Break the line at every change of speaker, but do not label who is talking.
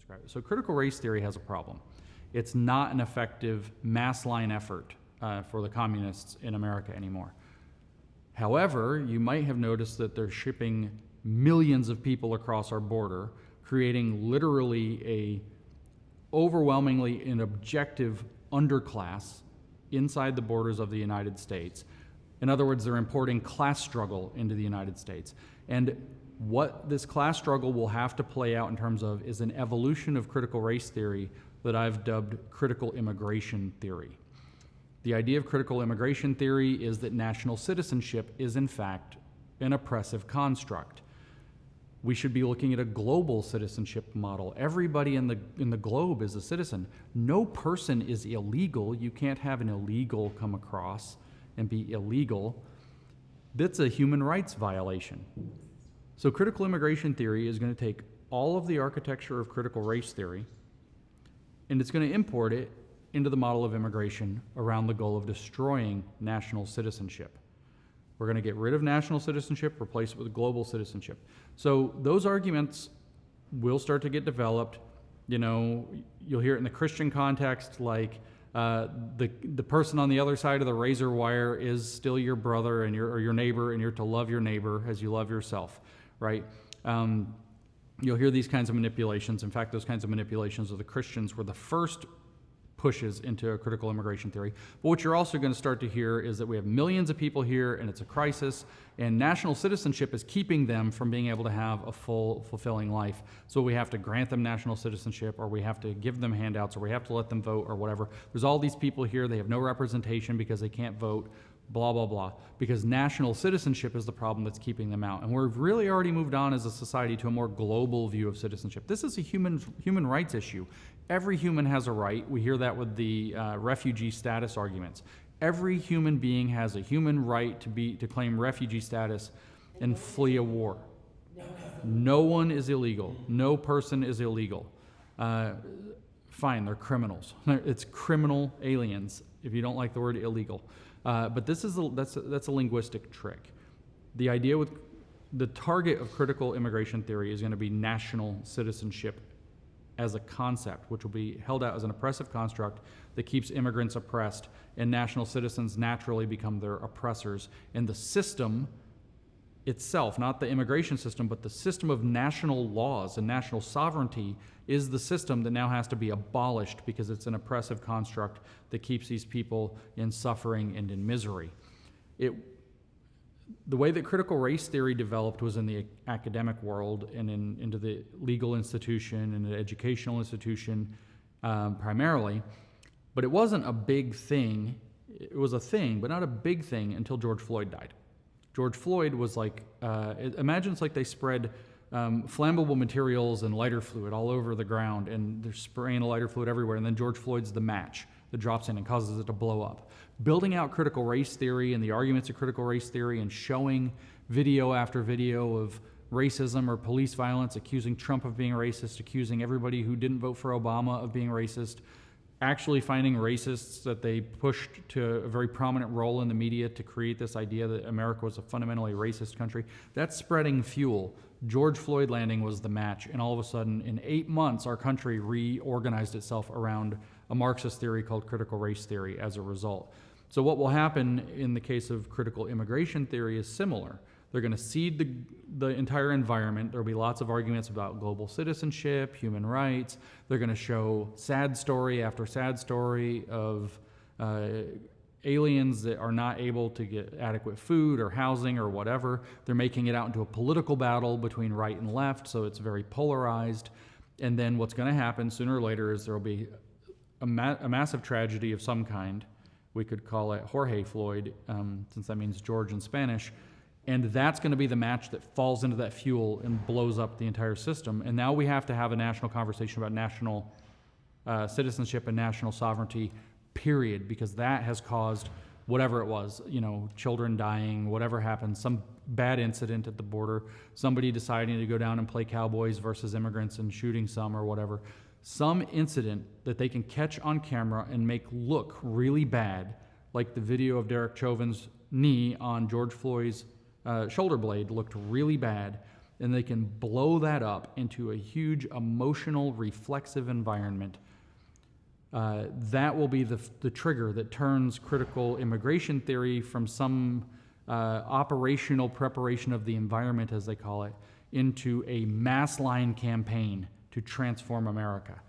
describe it. So critical race theory has a problem. It's not an effective mass line effort for the communists in America anymore. However, you might have noticed that they're shipping millions of people across our border, creating literally a overwhelmingly an objective underclass inside the borders of the United States. In other words, they're importing class struggle into the United States. And what this class struggle will have to play out in terms of is an evolution of critical race theory that I've dubbed critical immigration theory. The idea of critical immigration theory is that national citizenship is in fact an oppressive construct. We should be looking at a global citizenship model. Everybody in the globe is a citizen. No person is illegal. You can't have an illegal come across and be illegal. That's a human rights violation. So critical immigration theory is going to take all of the architecture of critical race theory, and it's going to import it into the model of immigration around the goal of destroying national citizenship. We're going to get rid of national citizenship, replace it with global citizenship. So those arguments will start to get developed. You know, you'll hear it in the Christian context, like the person on the other side of the razor wire is still your brother and your neighbor, and you're to love your neighbor as you love yourself, right? You'll hear these kinds of manipulations. In fact, those kinds of manipulations of the Christians were the first pushes into a critical immigration theory. But what you're also going to start to hear is that we have millions of people here and it's a crisis, and national citizenship is keeping them from being able to have a full, fulfilling life. So we have to grant them national citizenship, or we have to give them handouts, or we have to let them vote, or whatever. There's all these people here, they have no representation because they can't vote, blah, blah, blah. Because national citizenship is the problem that's keeping them out. And we've really already moved on as a society to a more global view of citizenship. This is a human rights issue. Every human has a right. We hear that with the refugee status arguments. Every human being has a human right to claim refugee status and flee a war. No one is illegal. No person is illegal. Fine, they're criminals. It's criminal aliens, if you don't like the word illegal. But that's a linguistic trick. The idea with the target of critical immigration theory is going to be national citizenship as a concept, which will be held out as an oppressive construct that keeps immigrants oppressed, and national citizens naturally become their oppressors. And the system itself, not the immigration system, but the system of national laws and national sovereignty is the system that now has to be abolished because it's an oppressive construct that keeps these people in suffering and in misery. The way that critical race theory developed was in the academic world and into the legal institution and the educational institution primarily, but it wasn't a big thing. It was a thing, but not a big thing until George Floyd died. George Floyd was like, imagine it's like they spread flammable materials and lighter fluid all over the ground, and they're spraying the lighter fluid everywhere, and then George Floyd's the match that drops in and causes it to blow up. Building out critical race theory and the arguments of critical race theory and showing video after video of racism or police violence, accusing Trump of being racist, accusing everybody who didn't vote for Obama of being racist, actually finding racists that they pushed to a very prominent role in the media to create this idea that America was a fundamentally racist country. That's spreading fuel. George Floyd landing was the match, and all of a sudden, in 8 months, our country reorganized itself around a Marxist theory called critical race theory as a result. So what will happen in the case of critical immigration theory is similar. They're going to seed the entire environment. There will be lots of arguments about global citizenship, human rights. They're going to show sad story after sad story of aliens that are not able to get adequate food or housing or whatever. They're making it out into a political battle between right and left, so it's very polarized. And then what's going to happen sooner or later is there will be a massive tragedy of some kind. We could call it Jorge Floyd, since that means George in Spanish. And that's going to be the match that falls into that fuel and blows up the entire system. And now we have to have a national conversation about national citizenship and national sovereignty, period, because that has caused whatever it was, children dying, whatever happened, some bad incident at the border, somebody deciding to go down and play cowboys versus immigrants and shooting some or whatever. Some incident that they can catch on camera and make look really bad, like the video of Derek Chauvin's knee on George Floyd's shoulder blade looked really bad, and they can blow that up into a huge emotional, reflexive environment, that will be the trigger that turns critical immigration theory from some operational preparation of the environment, as they call it, into a mass line campaign to transform America.